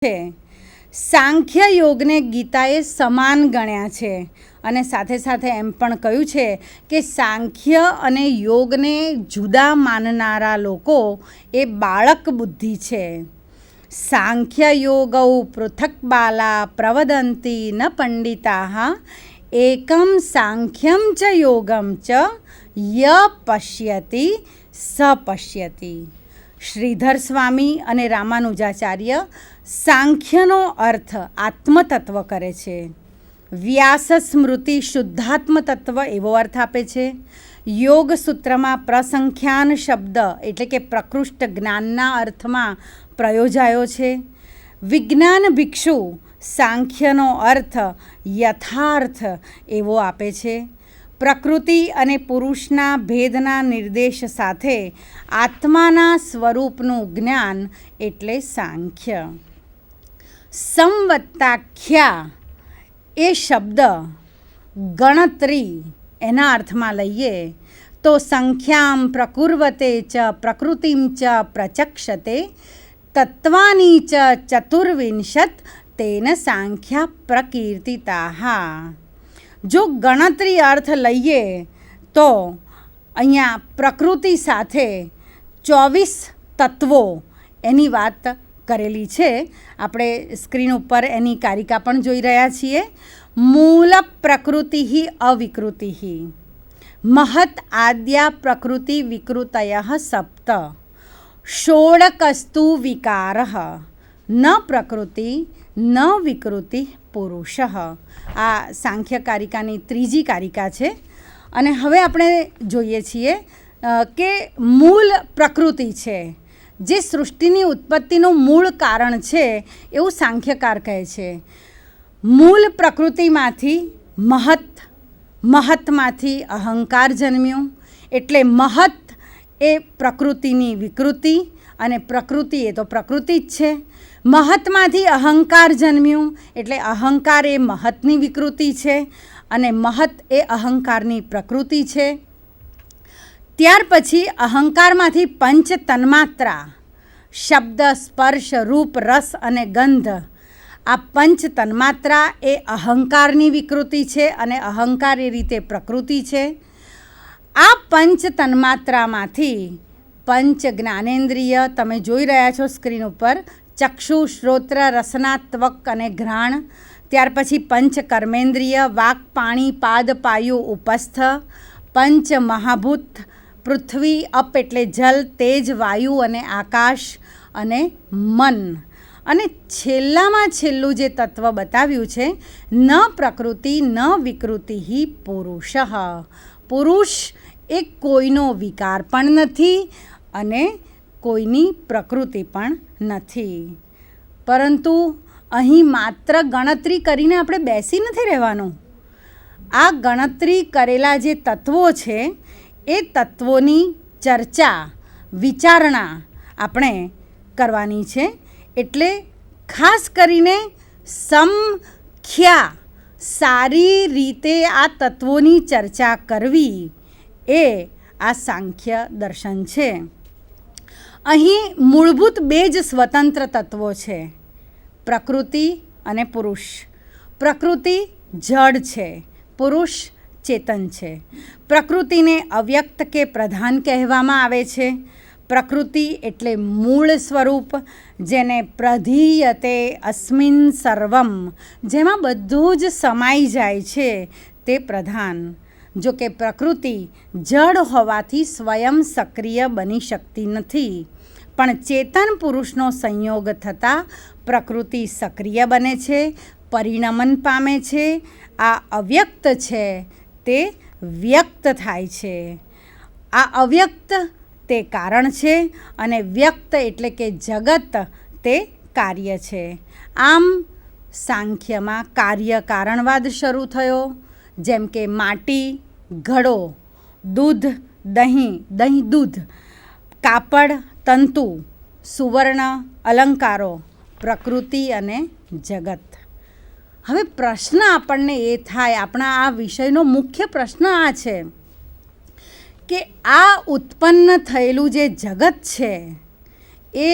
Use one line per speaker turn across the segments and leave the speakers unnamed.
છે સાંખ્ય યોગને ગીતાએ સમાન ગણ્યા છે અને સાથે સાથે એમ પણ કહ્યું છે કે સાંખ્ય અને યોગને જુદા માનનારા લોકો એ બાળક બુદ્ધિ છે. સાંખ્ય યોગૌ પૃથક બાલા પ્રવદંતી ન પંડિતાઃ એકમ સાંખ્યમ ચ યોગમ ચ ય પશ્યતિ સ પશ્યતિ. શ્રીધર સ્વામી અને રામાનુજાચાર્ય સાંખ્યનો અર્થ આત્મતત્વ કરે છે. વ્યાસ સ્મૃતિ શુદ્ધાત્મ તત્વ એવો અર્થ આપે છે. યોગ સૂત્રમાં પ્રસંખ્યાન શબ્દ એટલે કે પ્રકૃષ્ટ જ્ઞાનના અર્થમાં પ્રયોજાયો છે. વિજ્ઞાન ભિક્ષુ સાંખ્યનો અર્થ યથાર્થ એવો આપે છે. પ્રકૃતિ અને પુરુષના ભેદના નિર્દેશ સાથે આત્માના સ્વરૂપનું જ્ઞાન એટલે સાંખ્ય. સંવત્તાખ્યા એ શબ્દ ગણતરી એના અર્થમાં લઈએ તો સંખ્યામ પ્રકુર્વતે ચ પ્રકૃતિમ ચ પ્રચક્ષતે તત્વાની ચ ચતુર્વિંશત તેન સાંખ્યા પ્રકીર્તિતાઃ. જો ગણતરી અર્થ લઈએ તો અહીંયા પ્રકૃતિ સાથે 24 તત્વો એની વાત કરેલી છે. આપણે સ્ક્રીન ઉપર એની કારિકા પણ જોઈ રહ્યા છીએ. મૂળ પ્રકૃતિ અવિકૃતિ મહત આદ્યા પ્રકૃતિ વિકૃતય સપ્ત ષોડકસ્તુ વિકાર ન પ્રકૃતિ ન વિકૃતિ પુરુષ. આ સાંખ્ય કારિકાની ત્રીજી કારિકા છે. અને હવે આપણે જોઈએ છીએ કે મૂળ પ્રકૃતિ છે જે સૃષ્ટિની ઉત્પત્તિનું મૂળ કારણ છે એવું સાંખ્યકાર કહે છે. મૂળ પ્રકૃતિમાંથી મહતમાંથી અહંકાર જન્મ્યું એટલે મહત એ પ્રકૃતિની વિકૃતિ અને પ્રકૃતિ એ તો પ્રકૃતિ જ છે. મહતમાંથી અહંકાર જન્મ્યું એટલે અહંકાર એ મહતની વિકૃતિ છે અને મહત એ અહંકારની પ્રકૃતિ છે. ત્યાર પછી અહંકારમાંથી પંચ તન્માત્રા શબ્દ સ્પર્શ રૂપ રસ અને ગંધ આ પંચ તન્માત્રા એ અહંકારની વિકૃતિ છે અને અહંકાર એ રીતે પ્રકૃતિ છે. આ પંચ તન્માત્રામાંથી પંચ જ્ઞાનેન્દ્રિય તમે જોઈ રહ્યા છો સ્ક્રીન ઉપર ચક્ષુ શ્રોત્ર રસના ત્વક અને ઘ્રાણ. ત્યાર પછી પંચ કર્મેન્દ્રિય વાક પાણી પાદ પાયુ ઉપસ્થ. પંચ મહાભૂત પૃથ્વી અપ એટલે જલ તેજ વાયુ અને આકાશ અને મન. અને છેલ્લામાં છેલ્લું જે તત્વ બતાવ્યું છે ન પ્રકૃતિ ન વિકૃતિ પુરુષ. પુરુષ એ કોઈનો વિકાર પણ નથી અને કોઈની પ્રકૃતિ પણ નથી. પરંતુ અહીં માત્ર ગણતરી કરીને આપણે બેસી નથી રહેવાનું. આ ગણતરી કરેલા જે તત્વો છે એ તત્વોની ચર્ચા વિચારણા આપણે કરવાની છે. એટલે ખાસ કરીને સમખ્યા સારી રીતે આ તત્વોની ચર્ચા કરવી એ આ સાંખ્ય દર્શન છે. અહીં મૂળભૂત બે જ સ્વતંત્ર તત્વો છે પ્રકૃતિ અને પુરુષ. પ્રકૃતિ જડ છે, પુરુષ ચેતન છે. પ્રકૃતિને અવ્યક્ત કે પ્રધાન કહેવામાં આવે છે. પ્રકૃતિ એટલે મૂળ સ્વરૂપ જેને પ્રધીયતે અસ્મિન સર્વમ જેમાં બધું જ સમાઈ જાય છે તે પ્રધાન. જો કે પ્રકૃતિ જડ હોવાથી સ્વયં સક્રિય બની શકતી નથી. પણ ચેતન પુરુષનો સંયોગ થતાં પ્રકૃતિ સક્રિય બને છે, પરિણમન પામે છે. આ અવ્યક્ત છે તે વ્યક્ત થાય છે. આ અવ્યક્ત તે કારણ છે અને વ્યક્ત એટલે કે જગત તે કાર્ય છે. આમ સાંખ્યમાં કાર્ય કારણવાદ શરૂ થયો. જેમ કે માટી, ઘડો, દૂધ, દહીં, દૂધ, કાપડ, તંતુ, સુવર્ણ, અલંકારો, પ્રકૃતિ અને જગત. હવે પ્રશ્ન આપણને એ થાય, આપણા આ વિષયનો મુખ્ય પ્રશ્ન આ છે કે આ ઉત્પન્ન થયેલું જે જગત છે એ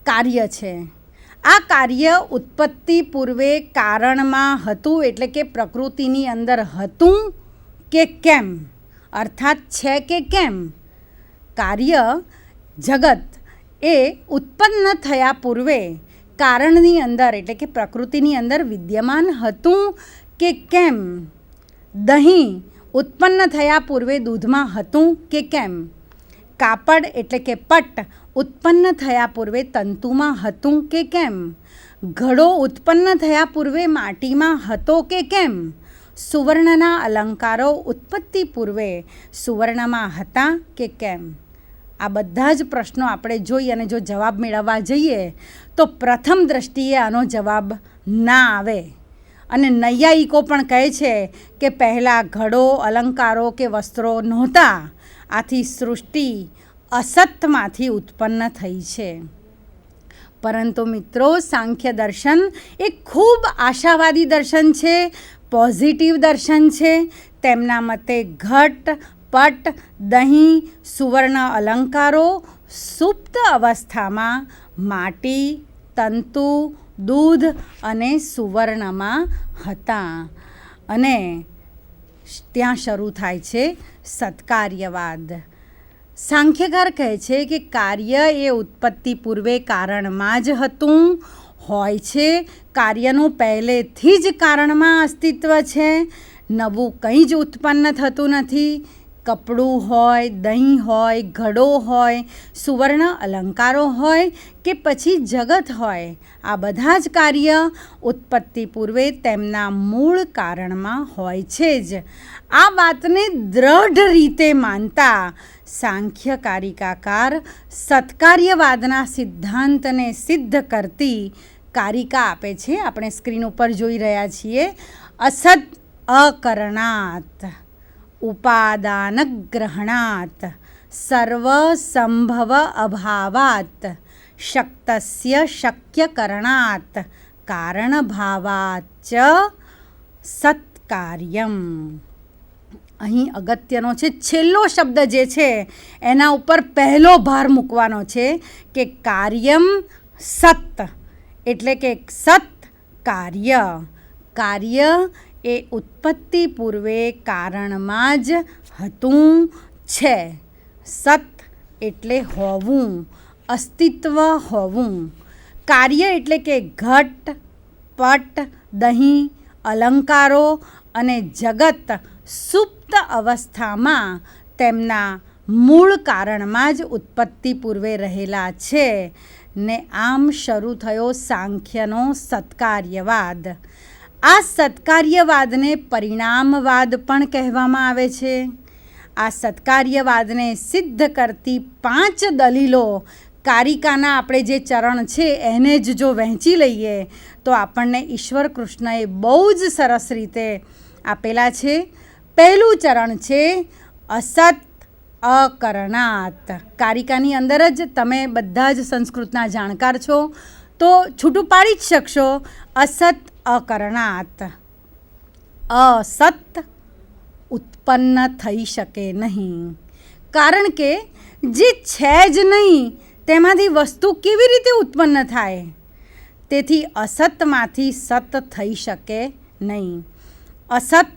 કાર્ય છે. આ કાર્ય ઉત્પત્તિ પૂર્વે કારણમાં હતું, એટલે કે પ્રકૃતિની અંદર હતું કે કેમ, અર્થાત છે કે કેમ. કાર્ય જગત એ ઉત્પન્ન થયા પૂર્વે કારણની અંદર એટલે કે પ્રકૃતિની અંદર વિદ્યમાન હતું કે કેમ. દહીં ઉત્પન્ન થયા પૂર્વે દૂધમાં હતું કે કેમ. કાપડ એટલે કે પટ ઉત્પન્ન થયા પૂર્વે તંતુમાં હતું કે કેમ. ઘડો ઉત્પન્ન થયા પૂર્વે માટીમાં હતો કે કેમ. સુવર્ણના અલંકારો ઉત્પત્તિ પૂર્વે સુવર્ણમાં હતા કે કેમ. આ બધા જ પ્રશ્નો આપણે જોઈ અને જો જવાબ મેળવવા જઈએ તો પ્રથમ દ્રષ્ટિએ આનો જવાબ ના આવે. અને નૈયાયિકો પણ કહે છે કે પહેલાં ઘડો, અલંકારો કે વસ્ત્રો નહોતા, આથી સૃષ્ટિ અસતમાંથી ઉત્પન્ન થઈ છે. પરંતુ મિત્રો, સાંખ્ય દર્શન એ ખૂબ આશાવાદી દર્શન છે, પોઝિટિવ દર્શન છે. તેમના મતે ઘટ, પટ, દહીં, સુવર્ણ અલંકારો સુપ્ત અવસ્થામાં માટી, તંતુ, દૂધ અને સુવર્ણમાં હતા. અને ત્યાં શરૂ થાય છે સત્કાર્યવાદ. સાંખ્યકાર કહે છે કે કાર્ય એ ઉત્પત્તિ પૂર્વે કારણમાં જ હતું, હોય છે. કાર્યનું પહેલેથી જ કારણમાં અસ્તિત્વ છે. નવું કંઈ જ ઉત્પન્ન થતું નથી. કપડું હોય, દહીં હોય, ઘડો હોય, સુવર્ણ અલંકારો હોય કે પછી જગત હોય, આ બધા જ કાર્ય ઉત્પત્તિ પૂર્વે તેમના મૂળ કારણમાં હોય છે જ. આ વાતને દ્રઢ રીતે માનતા સાંખ્ય કારિકાકાર સત્કાર્યવાદના સિદ્ધાંતને સિદ્ધ કરતી કારિકા આપે છે. આપણે સ્ક્રીન ઉપર જોઈ રહ્યા છીએ. અસત અકરણાત ઉપાદાનગ્રહણાત સર્વસંભવ અભાવાત શક્તસ્ય શક્યકરણાત કારણભાવાચ સત્કાર્યમ. અહીં અગત્યનો છે છેલ્લો શબ્દ જે છે એના ઉપર પહેલો ભાર મૂકવાનો છે કે કાર્યમ સત, એટલે કે સત કાર્ય. કાર્ય એ ઉત્પત્તિ પૂર્વે કારણમાં જ હતું છે. સત એટલે હોવું, અસ્તિત્વ હોવું. કાર્ય એટલે કે ઘટ, પટ, દહીં, અલંકારો અને જગત સુપ્ત અવસ્થામાં તેમના મૂળ કારણમાં જ ઉત્પત્તિ પૂર્વે રહેલા છે. ને આમ શરૂ થયો સાંખ્યનો સત્કાર્યવાદ. આ સત્કાર્યવાદને પરિણામવાદ પણ કહેવામાં આવે છે. આ સત્કાર્યવાદને સિદ્ધ કરતી 5 દલીલો કારિકાના આપણે જે ચરણ છે એને જ જો વહેંચી લઈએ તો આપણને ઈશ્વર કૃષ્ણએ બહુ જ સરસ રીતે આપેલા છે. પહેલું ચરણ છે અસત અકરણાત. કારિકાની અંદર જ તમે બધા જ સંસ્કૃતના જાણકાર છો તો છૂટું પાડી જ શકશો. અસત અકરણાત. અસત ઉત્પન્ન થઈ શકે નહીં, કારણ કે જે છે જ નહીં તેમાંથી વસ્તુ કેવી રીતે ઉત્પન્ન થાય. તેથી અસતમાંથી સત થઈ શકે નહીં. અસત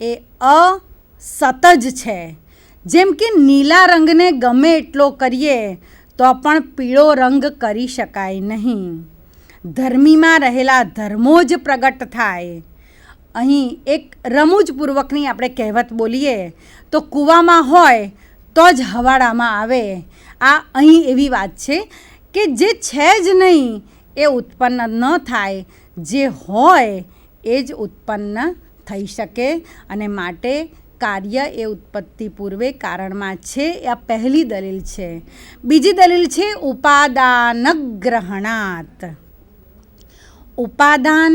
એ અસત જ છે. જેમ કે નીલા રંગને ગમે એટલો કરીએ તો પણ પીળો રંગ કરી શકાય નહીં. ધર્મીમાં રહેલા ધર્મો જ પ્રગટ થાય. અહીં એક રમૂજપૂર્વકની આપણે કહેવત બોલીએ તો કૂવામાં હોય તો જ હવાડામાં આવે. આ અહીં એવી વાત છે કે જે છે જ નહીં એ ઉત્પન્ન ન થાય, જે હોય એ જ ઉત્પન્ન થઈ શકે. અને માટે કાર્ય એ ઉત્પત્તિ પૂર્વે કારણમાં છે. આ પહેલી દલીલ છે. બીજી દલીલ છે ઉપાદાનગ્રહણાત. ઉપાદાન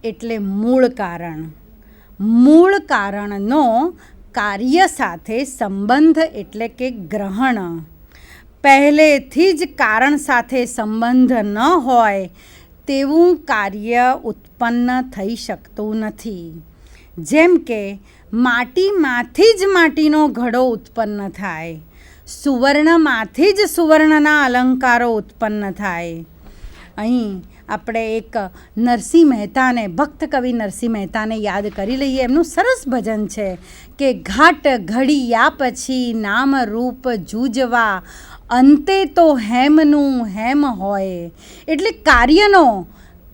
એટલે મૂળ કારણ. મૂળ કારણનો કાર્ય સાથે સંબંધ એટલે કે ગ્રહણ. પહેલેથી જ કારણ સાથે સંબંધ ન હોય તેવું કાર્ય ઉત્પન્ન થઈ શકતું નથી. જેમ કે માટીમાંથી જ માટીનો ઘડો ઉત્પન્ન થાય, સુવર્ણમાંથી જ સુવર્ણના અલંકારો ઉત્પન્ન થાય. અહીં આપણે એક નરસિંહ મહેતાને, ભક્ત કવિ નરસિંહ મહેતાને યાદ કરી લઈએ. એમનું સરસ ભજન છે કે ઘાટ ઘડિયા પછી નામ રૂપ જૂજવા, અંતે તો હેમનું હેમ હોય. એટલે કાર્યનો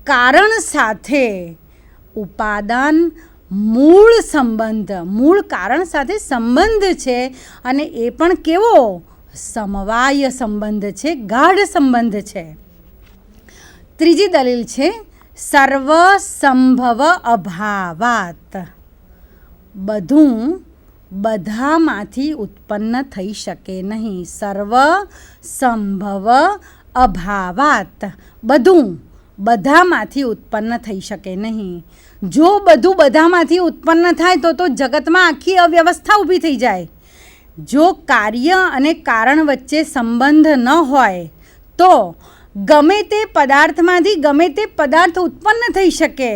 કારણ સાથે ઉપાદાન મૂળ સંબંધ, મૂળ કારણ સાથે સંબંધ છે, અને એ પણ કેવો? સમવાય સંબંધ છે, ગાઢ સંબંધ છે. ત્રીજી દલીલ છે સર્વ સંભવ અભાવાત. બધું બધામાંથી ઉત્પન્ન થઈ શકે નહીં. સર્વ સંભવ અભાવાત. બધું બધામાંથી ઉત્પન્ન થઈ શકે નહીં. જો બધું બધામાંથી ઉત્પન્ન થાય તો જગતમાં આખી અવ્યવસ્થા ઊભી થઈ જાય. જો કાર્ય અને કારણ વચ્ચે સંબંધ ન હોય તો ગમે તે પદાર્થમાંથી ગમે તે પદાર્થ ઉત્પન્ન થઈ શકે.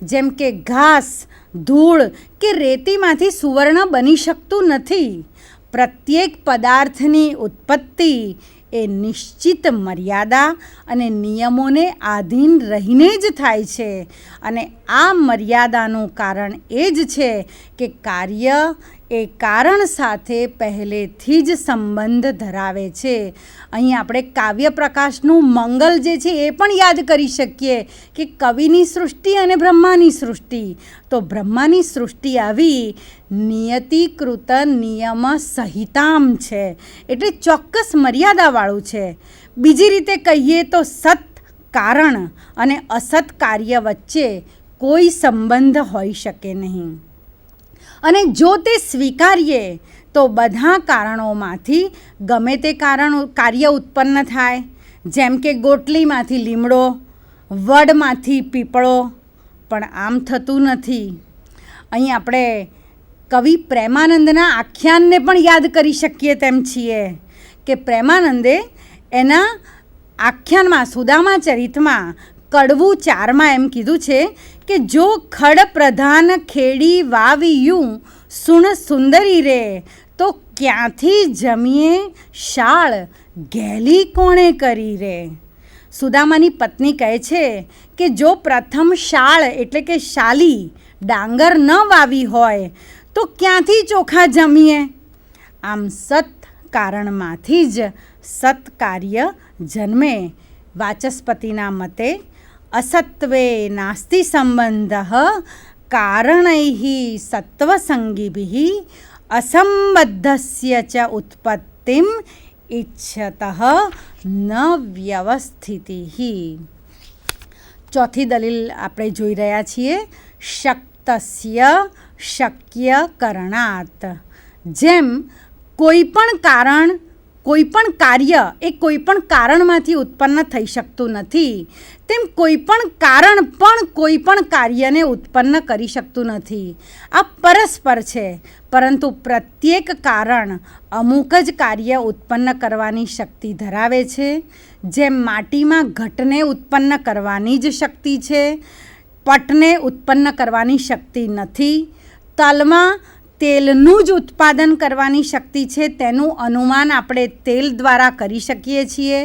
જેમ કે ઘાસ, ધૂળ કે રેતીમાંથી સુવર્ણ બની શકતું નથી. પ્રત્યેક પદાર્થની ઉત્પત્તિ એ નિશ્ચિત મર્યાદા અને નિયમોને આધીન રહીને જ થાય છે. અને આ મર્યાદાનું કારણ એ જ છે કે કાર્ય એ કારણ સાથે પહેલેથી જ સંબંધ ધરાવે છે. અહીં આપણે કાવ્ય પ્રકાશનું મંગલ જે છે એ પણ યાદ કરી શકીએ કે કવિની સૃષ્ટિ અને બ્રહ્માની સૃષ્ટિ. તો બ્રહ્માની સૃષ્ટિ આવી નિયતિકૃત નિયમ સહિતામ છે, એટલે ચોક્કસ મર્યાદાવાળું છે. બીજી રીતે કહીએ તો સત કારણ અને અસત કાર્ય વચ્ચે કોઈ સંબંધ હોઈ શકે નહીં. અને જો તે સ્વીકારીએ તો બધા કારણોમાંથી ગમે તે કાર્ય ઉત્પન્ન થાય. જેમ કે ગોટલીમાંથી લીમડો, વડમાંથી પીપળો, પણ આમ થતું નથી. અહીં આપણે કવિ પ્રેમાનંદના આખ્યાનને પણ યાદ કરી શકીએ તેમ છીએ કે પ્રેમાનંદે એના આખ્યાનમાં સુદામા ચરિતમાં કડવું 4માં એમ કીધું છે કે જો ખડ પ્રધાન ખેડી વાવ્યું સુણ સુંદરી રે, તો ક્યાંથી જમીએ શાળ ગેલી કોણે કરી રે. સુદામાની પત્ની કહે છે કે જો પ્રથમ શાળ એટલે કે શાલી ડાંગર ન વાવી હોય તો ક્યાંથી ચોખા જમીએ. આમ સત કારણમાંથી જ સત્કાર્ય જન્મે. વાચસ્પતિના મતે અસત્વે નાસ્તિ સંબંધ કારણૈઃ સત્વસંગીભિઃ અસંબદ્ધસ્ય ચ ઉત્પત્તિમ ઇચ્છતઃ ન વ્યવસ્થિતિઃ. ચોથી દલીલ આપણે જોઈ રહ્યા છીએ શક્તસ્ય શક્ય કરણાત. જેમ કોઈ પણ કાર્ય એ કોઈ પણ કારણમાંથી ઉત્પન્ન થઈ શકતું નથી, તેમ કોઈ પણ કારણ પણ કોઈ પણ કાર્યને ઉત્પન્ન કરી શકતું નથી. આ પરસ્પર છે, પરંતુ પ્રત્યેક કારણ અમુક જ કાર્ય ઉત્પન્ન કરવાની શક્તિ ધરાવે છે. જેમ માટીમાં ઘટને ઉત્પન્ન કરવાની જ શક્તિ છે, પટને ઉત્પન્ન કરવાની શક્તિ નથી. તલમાં તેલનું જ ઉત્પાદન કરવાની શક્તિ છે, તેનું અનુમાન આપણે તેલ દ્વારા કરી શકીએ છીએ.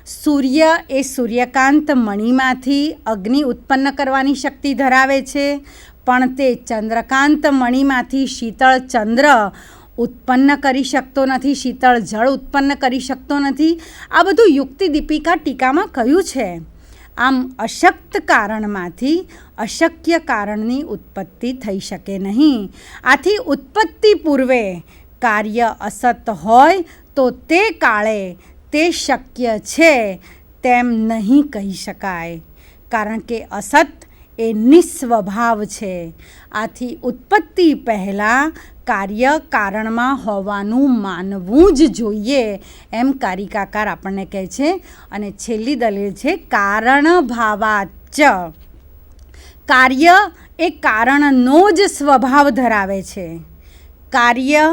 સૂર્ય એ સૂર્યકાંત મણીમાંથી અગ્નિ ઉત્પન્ન કરવાની શક્તિ ધરાવે છે, પણ તે ચંદ્રકાંત મણીમાંથી શીતળ ચંદ્ર ઉત્પન્ન કરી શકતો નથી, શીતળ જળ ઉત્પન્ન કરી શકતો નથી. આ બધું યુક્તિ દીપિકા ટીકામાં કહ્યું છે. આમ અશક્ત કારણમાંથી અશક્ય કારણની ઉત્પત્તિ થઈ શકે નહીં. આથી ઉત્પત્તિ પૂર્વે કાર્ય અસત હોય તો તે કાળે તે શક્ય છે તેમ નહીં કહી શકાય, કારણ કે અસત એ નિસ્વભાવ છે. આથી ઉત્પત્તિ પહેલાં કાર્ય કારણમાં હોવાનું માનવું જ જોઈએ, એમ કારિકાકાર આપણને કહે છે. અને છેલ્લી દલીલ છે કારણ ભાવાચ. કાર્ય એ કારણનો જ સ્વભાવ ધરાવે છે. કાર્ય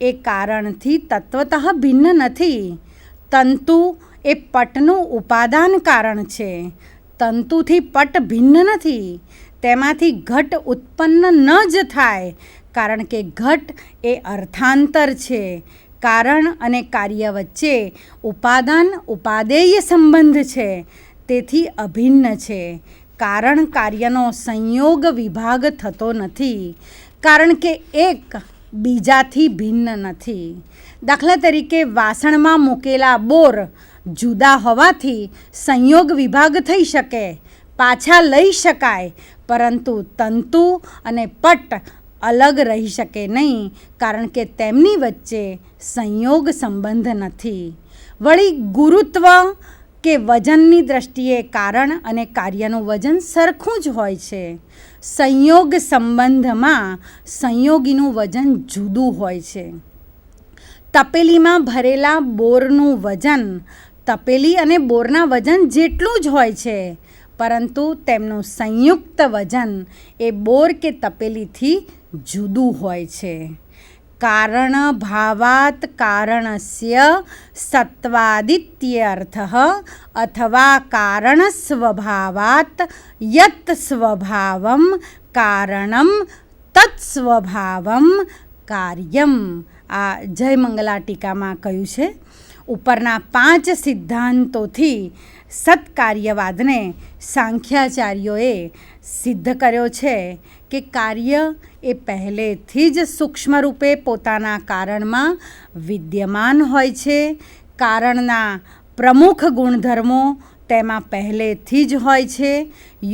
એ કારણથી તત્વતઃ ભિન્ન નથી. તંતુ એ પટનું ઉપાદાન કારણ છે. તંતુથી પટ ભિન્ન નથી. તેમાંથી ઘટ ઉત્પન્ન ન જ થાય, કારણ કે ઘટ એ અર્થાંતર છે. કારણ અને કાર્ય વચ્ચે ઉપાદાન ઉપાદેય સંબંધ છે. તેથી અભિન્ન છે. કારણ કાર્યનો સંયોગ વિભાગ થતો નથી, કારણ કે એક બીજાથી ભિન્ન નથી. દાખલા તરીકે વાસણમાં મૂકેલા બોર જુદા હોવાથી સંયોગ વિભાગ થઈ શકે, પાછા લઈ શકાય, પરંતુ તંતુ અને પટ અલગ રહી શકે નહીં, કારણ કે તેમની વચ્ચે સંયોગ સંબંધ નથી. વળી ગુરુત્વ કે વજનની દ્રષ્ટિએ કારણ અને કાર્યનું વજન સરખું જ હોય છે. સંયોગ સંબંધમાં સંયોગીનું વજન જુદું હોય છે. તપેલીમાં ભરેલા બોરનું વજન તપેલી અને બોરના વજન જેટલું જ હોય છે, પરંતુ તેમનું સંયુક્ત વજન એ બોર કે તપેલીથી જુદું હોય છે. કારણ ભાવાત કારણસ્ય સત્વાદિત્યર્થ અથવા કારણ સ્વભાવાત યત સ્વભાવમ કારણમ તત્સ્વભાવમ કાર્યમ. આ જય મંગલા ટીકામાં કહ્યું છે. ઉપરના 5 સિદ્ધાંતોથી સત્કાર્યવાદને સાંખ્યાચાર્યોએ સિદ્ધ કર્યો છે કે કાર્ય એ પહેલેથી જ સૂક્ષ્મ રૂપે પોતાના કારણમાં વિદ્યમાન હોય છે. કારણના પ્રમુખ ગુણધર્મો તેમાં પહેલેથી જ હોય છે.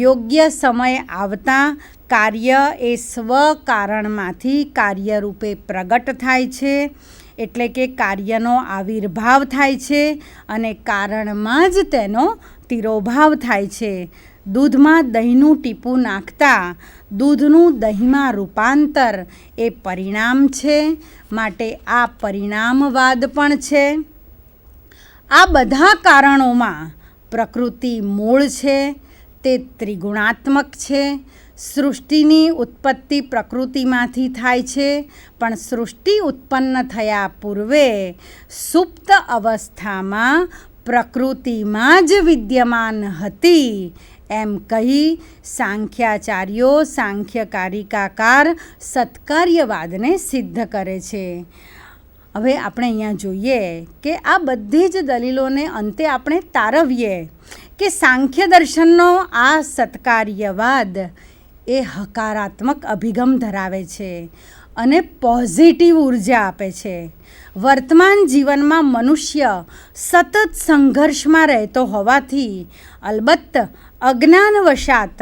યોગ્ય સમય આવતા કાર્ય એ સ્વકારણમાંથી કાર્યરૂપે પ્રગટ થાય છે, એટલે કે કાર્યનો આવિર્ભાવ થાય છે અને કારણમાં જ તેનો તિરોભાવ થાય છે. દૂધમાં દહીંનું ટીપું નાખતા દૂધનું દહીંમાં રૂપાંતર એ પરિણામ છે, માટે આ પરિણામવાદ પણ છે. આ બધા કારણોમાં પ્રકૃતિ મૂળ છે, તે ત્રિગુણાત્મક છે. સૃષ્ટિની ઉત્પત્તિ પ્રકૃતિમાંથી થાય છે, પણ સૃષ્ટિ ઉત્પન્ન થયા પૂર્વે સુપ્ત અવસ્થામાં પ્રકૃતિમાં જ વિદ્યમાન હતી એમ કહી સાંખ્યાચાર્યો સાંખ્યકારિકાકાર સત્કાર્યવાદને સિદ્ધ કરે છે. હવે આપણે અહીંયા જોઈએ કે આ બધી જ દલીલોને અંતે આપણે તારવીએ કે સાંખ્ય દર્શનનો આ સત્કાર્યવાદ એ હકારાત્મક અભિગમ ધરાવે છે અને પોઝિટિવ ઉર્જા આપે છે. વર્તમાન જીવનમાં મનુષ્ય સતત સંઘર્ષમાં રહેતો હોવાથી અલબત્ત અજ્ઞાનવશાત